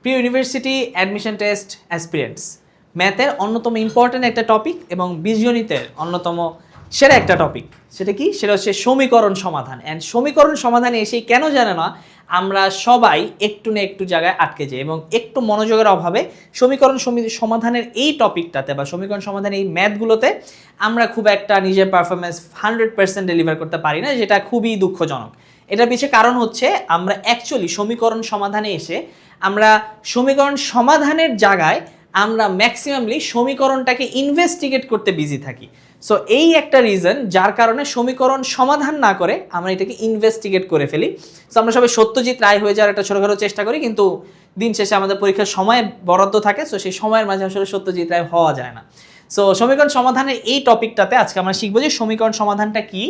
Pre university admission test aspirants, ম্যাথের অন্যতম important একটা টপিক এবং বীজগণিতের অন্যতম সেরা একটা টপিক, সেটা কি? সেটা হচ্ছে সমীকরণ সমাধান। অ্যান্ড সমীকরণ সমাধানে এসেই কেন জানে না আমরা সবাই একটু না একটু জায়গায় আটকে যাই এবং একটু মনোযোগের অভাবে সমীকরণ সমাধানের এই টপিকটাতে বা সমীকরণ সমাধানের এই ম্যাথগুলোতে আমরা খুব একটা নিজের পারফরমেন্স 100% ডেলিভার করতে পারি না, যেটা খুবই দুঃখজনক। এটার পিছনে কারণ হচ্ছে আমরা অ্যাকচুয়ালি সমীকরণ সমাধানে এসে আমরা সমীকরণ সমাধানের জায়গায় আমরা ম্যাক্সিমামলি সমীকরণটাকে ইনভেস্টিগেট করতে বিজি থাকি। সো এই একটা রিজন যার কারণে সমীকরণ সমাধান না করে আমরা এটাকে ইনভেস্টিগেট করে ফেলি। সো আমরা সবাই সত্যজিৎ রায় হয়ে যাওয়ার একটা ছোটোখাটো চেষ্টা করি, কিন্তু দিন শেষে আমাদের পরীক্ষার সময় বরাদ্দ থাকে, সো সেই সময়ের মাঝে আসলে সত্যজিৎ রায় হওয়া যায় না। সো সমীকরণ সমাধানের এই টপিকটাতে আজকে আমরা শিখবো যে সমীকরণ সমাধানটা কি,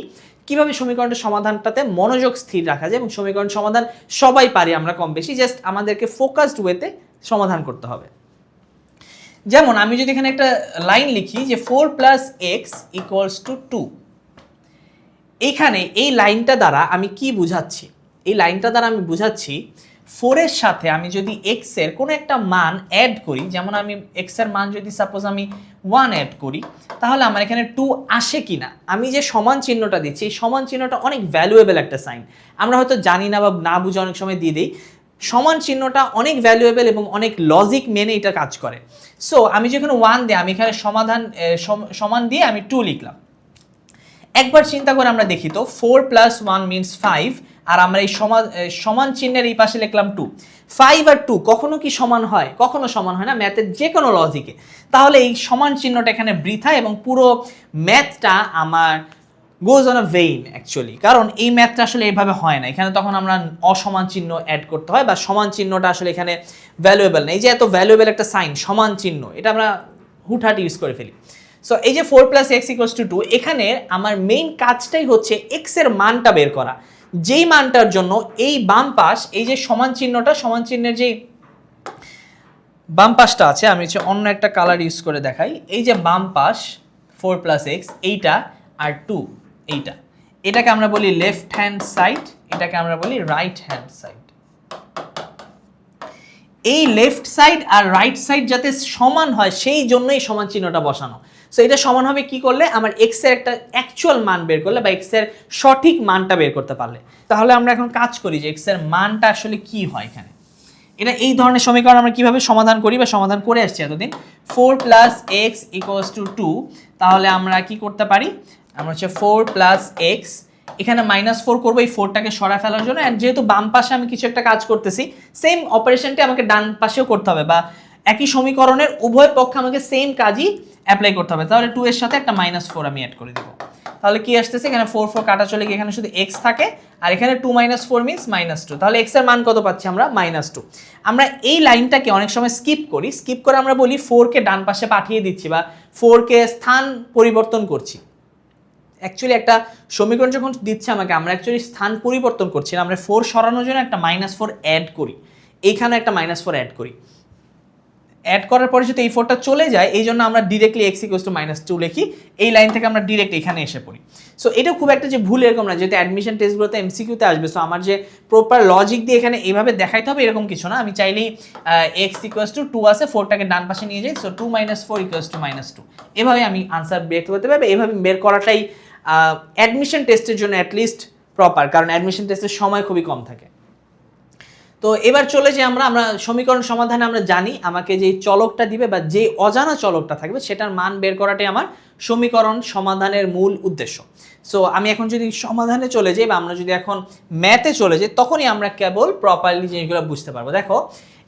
কিভাবে সমীকরণের সমাধানটাতে মনোযোগ স্থির রাখা যায় এবং সমীকরণ সমাধান সবাই পারি আমরা কম বেশি, জাস্ট আমাদেরকে ফোকাসড ওয়েতে সমাধান করতে হবে। যেমন আমি যদি এখানে একটা লাইন লিখি যে 4 + x = 2, এখানে এই লাইনটা দ্বারা আমি কি বুঝাচ্ছি? এই লাইনটা দ্বারা আমি বুঝাচ্ছি 4 এর সাথে আমি যদি x এর কোনো একটা মান অ্যাড করি, যেমন আমি x এর মান যদি সাপোজ আমি 1 অ্যাড করি, তাহলে আমার এখানে 2 আসে কিনা। আমি যে সমান চিহ্নটা দিচ্ছি এই সমান চিহ্নটা অনেক ভ্যালুয়েবল একটা সাইন, আমরা হয়তো জানি না বা না বুঝে অনেক সময় দিয়ে দিই। সমান চিহ্নটা অনেক ভ্যালুয়েবল এবং অনেক লজিক মেনে এটা কাজ করে। সো আমি যখন 1 দিই, আমি এখানে সমান দিয়ে আমি 2 লিখলাম। একবার চিন্তা করে আমরা দেখি তো 4 + 1 = 5, আর আমরা এই সমান চিহ্নের এই পাশে লিখলাম 2। 5 আর 2 কখনো কি সমান হয়? কখনো সমান হয় না ম্যাথের যে কোনো লজিকে। তাহলে এই সমান চিহ্নটা এখানে বৃথা এবং পুরো ম্যাথটা আমার goes on a vein actually, কারণ এই ম্যাথটা আসলে এইভাবে হয় না। এখানে তখন আমরা অসমান চিহ্ন অ্যাড করতে হয় বা সমান চিহ্নটা আসলে এখানে ভ্যালুয়েবল না। এই যে এত ভ্যালুয়েবল একটা সাইন সমান চিহ্ন, এটা আমরা হুটহাট ইউজ করে ফেলি। সো এই যে 4 + x = 2, এখানে আমার মেইন কাজটাই হচ্ছে x এর মানটা বের করা, যেই মানটার জন্য এই বাম পাশ, এই যে সমান চিহ্নটা, সমান চিহ্নের যে বাম পাশটা আছে, আমি হচ্ছে অন্য একটা কালার ইউজ করে দেখাই। এই যে বাম পাশ 4 + x, এইটা আর 2, এটাকে আমরা বলি লেফট হ্যান্ড সাইড, এটাকে আমরা বলি রাইট হ্যান্ড সাইড। এই লেফট সাইড আর রাইট সাইড যাতে সমান হয় সেই জন্যই সমান চিহ্নটা বসানো। সো এটা সমান হবে কি করলে? আমার x এর একটা অ্যাকচুয়াল মান বের করলে বা x এর সঠিক মানটা বের করতে পারলে। তাহলে আমরা এখন কাজ করি যে x এর মানটা আসলে কি হয় এখানে। এটা এই ধরনের সমীকরণ আমরা কিভাবে সমাধান করি বা সমাধান করে আসছি এতদিন। 4 + x = 2, তাহলে আমরা কি করতে পারি? আমরা হচ্ছে 4 + x, এখানে -4 করবো এই 4টাকে সরা ফেলার জন্য। অ্যান্ড যেহেতু বাম পাশে আমি কিছু একটা কাজ করতেছি, সেম অপারেশনটি আমাকে ডান পাশেও করতে হবে বা একই সমীকরণের উভয় পক্ষে আমাকে সেম কাজই অ্যাপ্লাই করতে হবে। তাহলে 2 এর সাথে একটা -4 আমি অ্যাড করে দেবো। তাহলে কি আসতেছে? এখানে 4 4 কাটা চলে গিয়ে এখানে শুধু x থাকে, আর এখানে 2 - 4 = -2। তাহলে x এর মান কত পাচ্ছি আমরা? -2। আমরা এই লাইনটাকে অনেক সময় স্কিপ করে আমরা বলি 4 কে ডান পাশে পাঠিয়ে দিচ্ছি বা 4 কে স্থান পরিবর্তন করছি। অ্যাকচুয়ালি একটা সমীকরণ যখন দিচ্ছে আমাকে, আমরা অ্যাকচুয়ালি স্থান পরিবর্তন করছি না, আমরা 4 সরানোর জন্য একটা -4 অ্যাড করি, এইখানে একটা -4 অ্যাড করি। অ্যাড করার পরে যদি এই 4টা চলে যায়, এই জন্য আমরা ডিরেক্টলি x = -2 লিখি। এই লাইন থেকে আমরা ডিরেক্ট এখানে এসে পড়ি। সো এটা খুব একটা যে ভুল এরকম না, যেহেতু অ্যাডমিশন টেস্টগুলোতে MCQতে আসবে, সো আমার যে প্রপার লজিক দিয়ে এখানে এইভাবে দেখাইতে হবে এরকম কিছু না। আমি চাইলেই x = 2 আছে, 4টাকে ডান পাশে নিয়ে যাই, সো 2 - 4 = -2। এভাবে আমি আনসার বের করতে পারবো। এভাবে বের করাটাই অ্যাডমিশন টেস্টের জন্য অ্যাটলিস্ট প্রপার, কারণ অ্যাডমিশন টেস্টের সময় খুবই কম থাকে। তো এবার চলে যে আমরা সমীকরণ সমাধানে আমরা জানি আমাকে যে চলকটা দিবে বা যে অজানা চলকটা থাকবে সেটার মান বের করাটাই আমার সমীকরণ সমাধানের মূল উদ্দেশ্য। সো আমি এখন যদি সমাধানে চলে যাই বা আমরা যদি এখন ম্যাথে চলে যাই, তখনই আমরা কেবল প্রপারলি জিনিসগুলো বুঝতে পারবো। দেখো,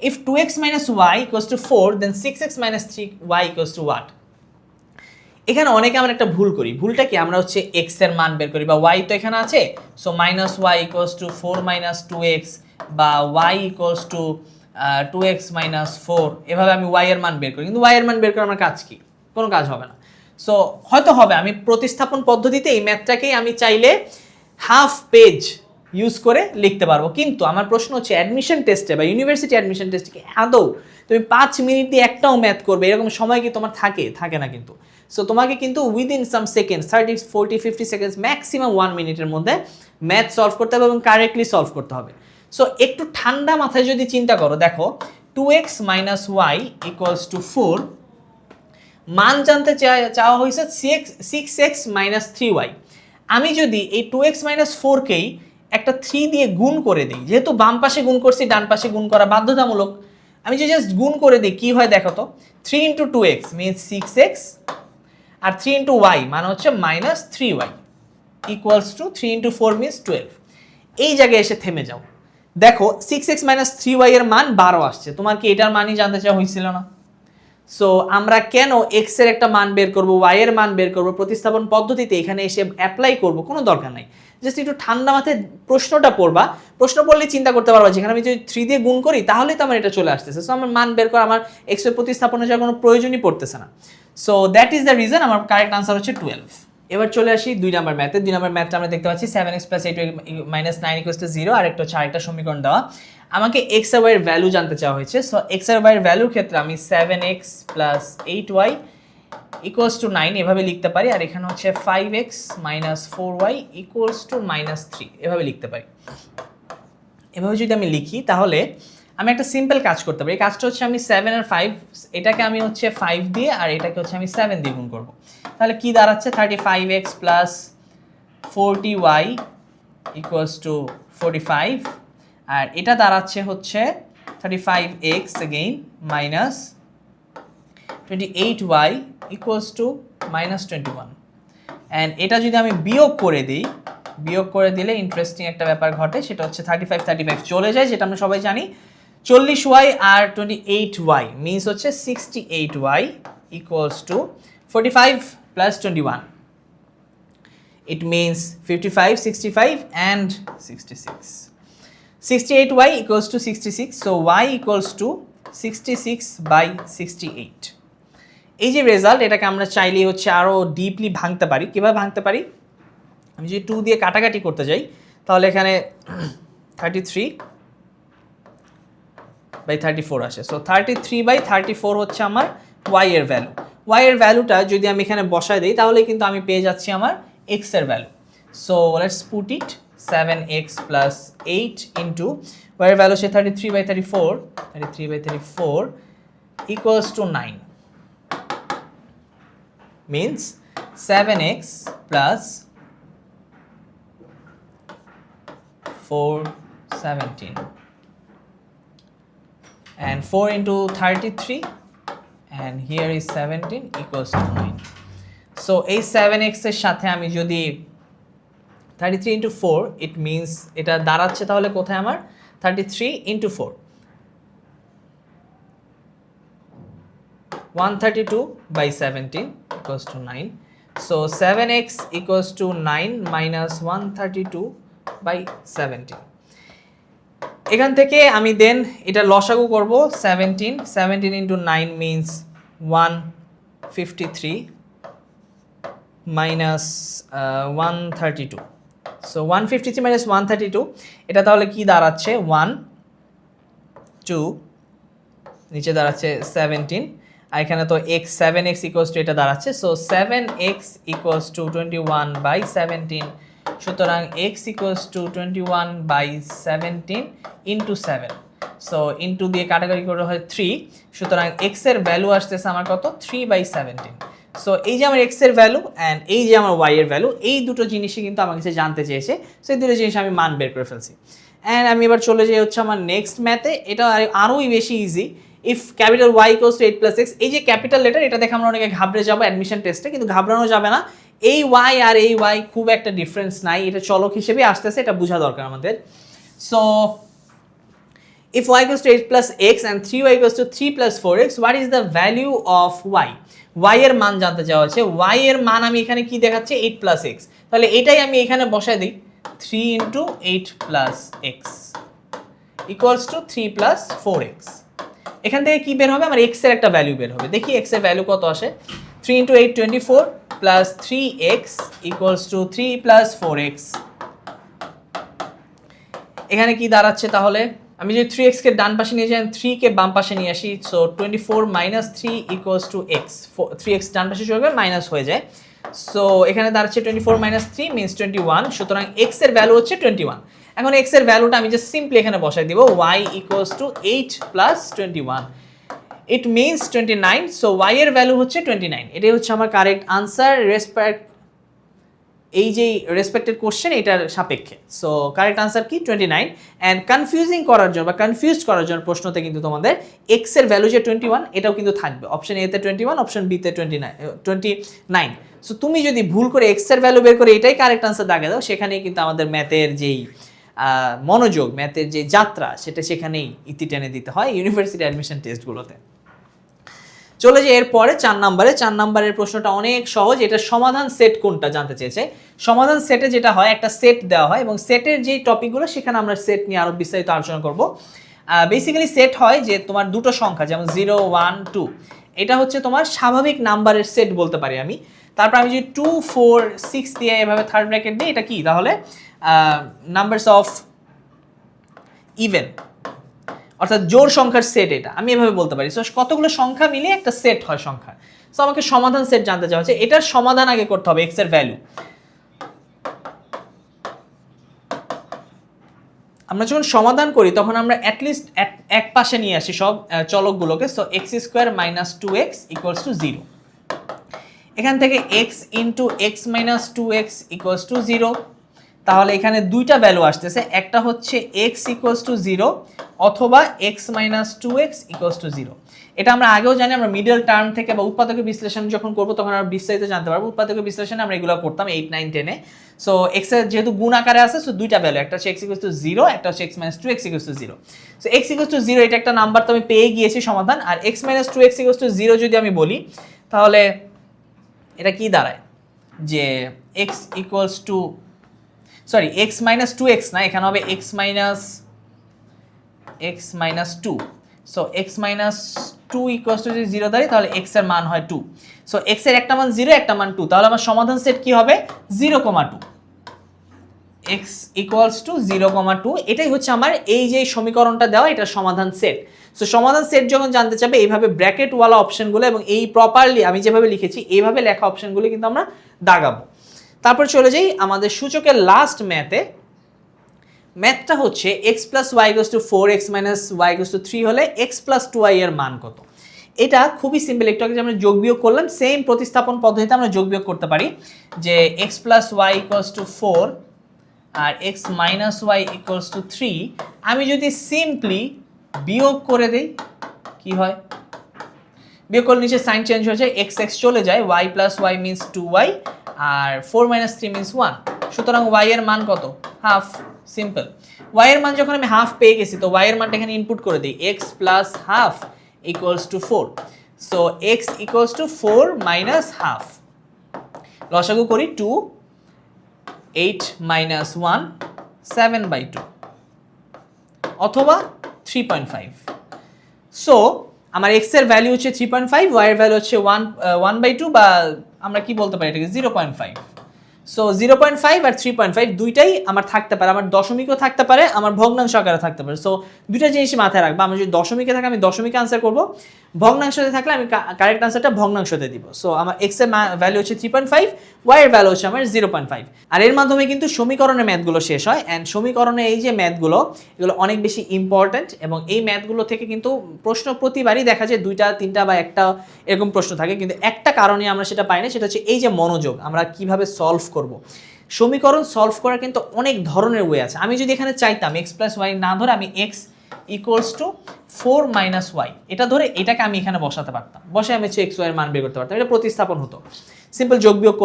if 2x - y = 4, then 6x - 3y = what? এখানে অনেকে আমরা একটা ভুল করি। ভুলটা কি? আমরা হচ্ছে x এর মান বের করি বা y তো এখানে আছে, সো -y = 4 - 2x বা y = 2x - 4, এভাবে আমি y এর মান বের করি। কিন্তু y এর মান বের করে আমার কাজ কি? কোনো কাজ হবে না। সো হয়তো হবে আমি প্রতিস্থাপন পদ্ধতিতে এই ম্যাথটাকেই আমি চাইলে হাফ পেজ ইউজ করে লিখতে পারবো। কিন্তু আমার প্রশ্ন হচ্ছে অ্যাডমিশন টেস্টে বা ইউনিভার্সিটি অ্যাডমিশন টেস্টে কি আদৌ তুমি 5 মিনিট দিয়ে একটাও ম্যাথ করবে এরকম সময় কি তোমার থাকে না কিন্তু। সো তোমাকে কিন্তু উইদিন সাম সেকেন্ডস, 30 40 50 সেকেন্ডস, ম্যাক্সিমাম 1 মিনিটের মধ্যে ম্যাথ সলভ করতে হবে এবং কারেক্টলি সলভ করতে হবে। সো একটু ঠান্ডা মাথায় যদি চিন্তা করো, দেখো 2x minus y equals to 4, মান জানতে চাওয়া হয়েছে 6x মাইনাস 3y। আমি যদি এই 2x মাইনাস 4কেই একটা 3 দিয়ে গুণ করে দিই, যেহেতু বাম পাশে গুণ করছি ডান পাশে গুণ করা বাধ্যতামূলক, আমি যদি জাস্ট গুণ করে দিই কি হয় দেখো তো, 3 ইন্টু 2x মিনস 6x আর 3 ইন্টু ওয়াই মানে হচ্ছে minus 3y equals to 3 into 4 means 12। এই জায়গায় এসে থেমে যাও, দেখো 6x মাইনাস 3y এর মান 12 আসছে, তোমার কি এটার মানই জানতে চাওয়া হয়েছিল না? সো আমরা কেন x এর একটা মান বের করব, y এর মান বের করব, প্রতিস্থাপন পদ্ধতিতে এখানে এসে অ্যাপ্লাই করব, কোনো দরকার নাই। জাস্ট একটু ঠান্ডা মাথায় প্রশ্নটা পড়বা, প্রশ্ন পড়লে চিন্তা করতে পারবা যেখানে আমি যদি 3 দিয়ে গুণ করি তাহলেই তো আমার এটা চলে আসতেছে। সো আমার মান বের করা, আমার x এর প্রতিস্থাপনের যাওয়ার কোনো প্রয়োজনই পড়তেছে না। So that is the reason আমার কারেক্ট আনসার হচ্ছে 12। এবার চলে আসি 2 নম্বর ম্যাথে। 2 নম্বর ম্যাথটা আমরা দেখতে পাচ্ছি 7x + 8y - 9 = 0, আর একটা হচ্ছে আরেকটা সমীকরণ দেওয়া। আমাকে x আর y এর ভ্যালু জানতে চাওয়া হয়েছে। সো x আর y এর ভ্যালুর ক্ষেত্রে আমি 7x + 8y = 9 এভাবে লিখতে পারি, আর এখানে হচ্ছে 5x - 4y = -3 এভাবে লিখতে পারি। এভাবে যদি আমি লিখি তাহলে আমি একটা সিম্পল কাজ করতে পারি। এই কাজটা হচ্ছে আমি 7 আর 5, এটাকে আমি হচ্ছে 5 দিয়ে আর এটাকে হচ্ছে আমি 7 দিয়ে গুণ করব। তাহলে কি দাঁড়াচ্ছে 35x + 40y = 45, আর এটা দাঁড়াচ্ছে হচ্ছে 35x again minus 28y = -21, and এটা যদি আমি বিয়োগ করে দিই, বিয়োগ করে দিলে ইন্টারেস্টিং একটা ব্যাপার ঘটে, সেটা হচ্ছে 35 চলে যায়, যেটা আমরা সবাই জানি। 40y আর 28y মিনস হচ্ছে 68y = 45 + 21, it means 55, 65 and 66. 68y = 66, so y = 66/68। এই যে রেজাল্ট, এটাকে আমরা চাইলেই হচ্ছে আরো ডিপলি ভাঙতে পারি। কিভাবে ভাঙতে পারি? আমি যদি 2 দিয়ে কাটাকাটি করতে যাই তাহলে এখানে 33/34 আসে। সো 33/34 হচ্ছে আমার y এর ভ্যালু। y এর ভ্যালুটা যদি আমি এখানে বসায় দিই তাহলে কিন্তু আমি পেয়ে যাচ্ছি আমার x এর value. So let's put it 7x + 8 into y এর ভ্যালু হচ্ছে 33/34 = 9, means 7x + 4 17, and 4 into 33 and here is 17 = 9. So এই 7x এর সাথে আমি যদি 33 into 4, it means এটা দাঁড়াচ্ছে তাহলে কোথায় আমার 33 into 4, 132/17 = 9. So 7x = 9 minus 132/17. এখান থেকে আমি দেন এটা লসাগু করব। 17 into 9 means 153 minus 132. So 153 minus 132, এটা তাহলে কি দাঁড়াচ্ছে 1 2 নিচে দাঁড়াচ্ছে 17, আর এখানে তো x 7x = এটা দাঁড়াচ্ছে। সো 7x = 21/17, সুতরাং x = 21/17 ইনটু 7। সো ইনটু দিয়ে কাটাকাটি করে হয় 3, সুতরাং x এর ভ্যালু আসতেছে আমার কত 3/17। সো এই যে আমার x এর ভ্যালু অ্যান্ড এই যে আমার y এর ভ্যালু, এই দুটো জিনিসই কিন্তু আমার কাছে জানতে চেয়েছে। সো এই দুটো জিনিস আমি মান বের করে ফেলছি। অ্যান্ড আমি এবার চলে যাই হচ্ছে আমার নেক্সট ম্যাথে। এটা আরোই বেশি easy. If capital y = 8 + x, এই যে ক্যাপিটাল লেটার, এটা দেখে আমরা অনেকে ঘাবড়ে যাবো অ্যাডমিশন টেস্টে, কিন্তু ঘাবড়ানো যাবে না। এই y আর এই y খুব একটা ডিফারেন্স নাই, এটা চলক হিসেবে আসতেছে, এটা বোঝা দরকার আমাদের। So if y = 8 + x and 3y = 3 + 4x, what is the value of y? y এর মান জানতে চাওয়া হচ্ছে। y এর মান আমি এখানে কি দেখাচ্ছে 8 + x, তাহলে এটাই আমি এখানে বসায় দিই 3 × 8 + x = 3 + 4x। এখান থেকে কি বের হবে? আমার x এর একটা ভ্যালু বের হবে। দেখি x এর ভ্যালু কত আসে। 3 × 8 24 + 3x = 3 + 4x। এখানে কি দাঁড়াচ্ছে তাহলে? আমি যদি 3x কে ডান পাশে নিয়ে যাই, 3 কে বাম পাশে নিয়ে আসি, সো 24 - 3 = x, 3x ডান পাশে চলে গেলে মাইনাস হয়ে যায়। সো এখানে দাঁড়াচ্ছে 24 - 3 মিন্স 21, সুতরাং x এর ভ্যালু হচ্ছে 21। এখন x এর ভ্যালুটা আমি জাস্ট সিম্পলি এখানে বসাই দিব y equals to 8 plus 21, it means 29, so y এর ভ্যালু হচ্ছে 29। এটাই হচ্ছে আমার কারেক্ট আনসার এই যে রেসপেক্টেড কোশ্চেন এটার সাপেক্ষে। সো কারেক্ট আনসার কি 29। অ্যান্ড কনফিউজিং করার জন্য বা কনফিউজড করার জন্য প্রশ্নতে কিন্তু তোমাদের এক্স এর ভ্যালু যে 21 এটাও কিন্তু থাকবে, অপশন এ তে 21, অপশন বি তে 29। সো তুমি যদি ভুল করে এক্স এর ভ্যালু বের করে এটাই কারেক্ট আনসার দাগে দাও, সেখানেই কিন্তু আমাদের ম্যাথের যেই মনোযোগ, ম্যাথের যে যাত্রা, সেটা সেখানেই ইতি টেনে দিতে হয় ইউনিভার্সিটি অ্যাডমিশন টেস্টগুলোতে। চলে যে এরপরে 4 নাম্বারের প্রশ্নটা অনেক সহজ। এটার সমাধান সেট কোনটা জানতে চেয়েছে। সমাধান সেটে যেটা হয়, একটা সেট দেওয়া হয় এবং সেটের যে টপিকগুলো সেখানে আমরা সেট নিয়ে আরো বিস্তারিত আলোচনা করব। বেসিক্যালি সেট হয় যে তোমার দুটো সংখ্যা, যেমন 0, 1, 2, এটা হচ্ছে তোমার স্বাভাবিক নাম্বারের সেট বলতে পারি আমি। তারপর আমি যদি 2, 4, 6 দিয়ে এভাবে থার্ড ব্র্যাকেট দিই, এটা কি তাহলে নাম্বারস অফ ইভেন, অর্থাৎ জোড় সংখ্যার সেট, এটা আমি এভাবে বলতে পারি। সো কতগুলো সংখ্যা মিলে একটা সেট হয় সংখ্যা। সো আমাকে সমাধান সেট জানতে চাওয়া হচ্ছে, এটার সমাধান আগে করতে হবে এক্স এর ভ্যালু। আমরা যখন সমাধান করি তখন আমরা অ্যাটলিস্ট এক পাশে নিয়ে আসি সব চলকগুলোকে। So x square minus 2x equals to 0। এখান থেকে x into x minus 2x equals to 0। তাহলে এখানে দুইটা ভ্যালু আসতেছে, একটা হচ্ছে x ইকুয়ালস টু 0 অথবা x minus 2x equals to 0। এটা আমরা আগেও জানি, আমরা মিডল টার্ম থেকে বা উৎপাদকের বিশ্লেষণ যখন করবো তখন আমরা বিস্তারিত জানতে পারবো। উৎপাদকের বিশ্লেষণে আমরা এগুলো করতাম 8, 9, 10-এ। সো x এর যেহেতু গুণ আকারে আছে, সো দুইটা ভ্যালু, একটা হচ্ছে x ইকুয়ালস টু 0, একটা হচ্ছে x minus 2x equals to 0। So x equals to 0 এটা একটা নাম্বার, তো আমি পেয়ে গিয়েছি সমাধান। আর x minus 2x equals to 0 যদি আমি বলি, তাহলে এটা কি দাঁড়ায় যে x equals two x minus 2x না, এখানে হবে x minus 2। So x minus 2 equals to যদি 0 দাঁড়ায়, তাহলে x এর মান হয় 2। সো x এর একটা মান 0, একটা মান 2, তাহলে আমার সমাধান সেট কি হবে 0,2। x ইকুয়ালস টু 0,2, এটাই হচ্ছে আমার এই যে সমীকরণটা দেওয়া, এটার সমাধান সেট। সো সমাধান সেট যখন জানতে চাবে, এইভাবে ব্র্যাকেটওয়ালা অপশনগুলো এবং এই প্রপারলি আমি যেভাবে লিখেছি এইভাবে লেখা অপশনগুলো কিন্তু আমরা দাগাবো। তারপর চলে যাই আমাদের সূচকের লাস্ট ম্যাথটা হচ্ছে x plus y equals to 4, x minus y equals to 3 হলে x প্লাস 2y এর মান কত। এটা খুবই সিম্পল, একটু আগে আমরা যোগ বিয়োগ করলাম, সেম প্রতিস্থাপন পদ্ধতিতে আমরা যোগ বিয়োগ করতে পারি যে x plus y equals to 4 আর x minus y equals to 3, আমি যদি সিম্পলি বিয়োগ করে দেই কি হয়, বিয়োগ করলে নিচে সাইন চেঞ্জ হয়ে যায়, x চলে যায়, y plus y means 2y আর 4 মাইনাস 3 মিনস 1। সুতরাং y এর মান কত, হাফ। সিম্পল, y এর মান যখন আমি হাফ পেয়ে গেছি, তো y এর মানটা এখানে ইনপুট করে দিই, x plus half equals to 4। So x equals to 4 minus half. লসাগু করি 2, 8 মাইনাস 1, 7/2 অথবা 3.5। সো আমার x এর ভ্যালু হচ্ছে 3.5, y এর ভ্যালু হচ্ছে 1/2, বা আমরা কি বলতে পারি এটাকে 0.5। সো 0.5 আর 3.5 দুইটাই আমার থাকতে পারে, আমার দশমিকও থাকতে পারে, আমার ভগ্নাংশ আকারে থাকতে পারে। সো দুইটা জিনিসই মাথায় রাখবো, আমার যদি দশমিকে থাকে আমি দশমিকে আনসার করবো, ভগ্নাংশতে থাকলে আমি কারেক্ট আনসারটা ভগ্নাংশতে দিব। সো আমার x এর ভ্যালু হচ্ছে 3.5, y এর ভ্যালু হচ্ছে আমার 0.5। আর এর মাধ্যমে কিন্তু সমীকরণের ম্যাথগুলো শেষ হয়। অ্যান্ড সমীকরণে এই যে ম্যাথগুলো, এগুলো অনেক বেশি ইম্পর্ট্যান্ট এবং এই ম্যাথগুলো থেকে কিন্তু প্রশ্ন প্রতিবারই দেখা যায় 2টা 3টা বা একটা এরকম প্রশ্ন থাকে, কিন্তু একটা কারণে আমরা সেটা পাই না, সেটা হচ্ছে এই যে মনোযোগ, আমরা কিভাবে সলভ করব। সমীকরণ সলভ করার কিন্তু অনেক ধরনের ওয়ে আছে। আমি যদি এখানে চাইতাম x প্লাস ওয়াই না ধরে আমি x equals to 4 minus y এটা ধরে এটাকে আমি এখানে বসাতে পারতাম, বসে আমি হচ্ছে x ওয়াই এর মান বের করতে পারতাম, এটা প্রতিস্থাপন হতো। সিম্পল যোগ বিয়োগ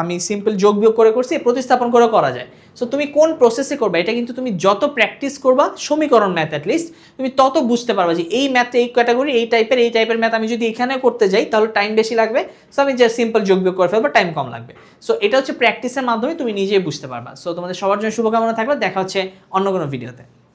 আমি সিম্পল যোগ বিয়োগ করে করছি, প্রতিস্থাপন করে করা যায়। সো তুমি কোন প্রসেসে করবে, এটা কিন্তু তুমি যত প্র্যাকটিস করবা সমীকরণ ম্যাথ অ্যাটলিস্ট, তুমি তত বুঝতে পারবা যে এই ম্যাথটা এই ক্যাটাগরি, এই টাইপের ম্যাথ আমি যদি এখানে করতে যাই তাহলে টাইম বেশি লাগবে। সো আমি যে সিম্পল যোগ বিয়োগ করে ফেলবো, টাইম কম লাগবে। সো এটা হচ্ছে প্র্যাকটিসের মাধ্যমে তুমি নিজেই বুঝতে পারবা। সো তোমাদের সবার জন্য শুভকামনা থাকবে, দেখা হচ্ছে অন্য কোনো ভিডিওতে।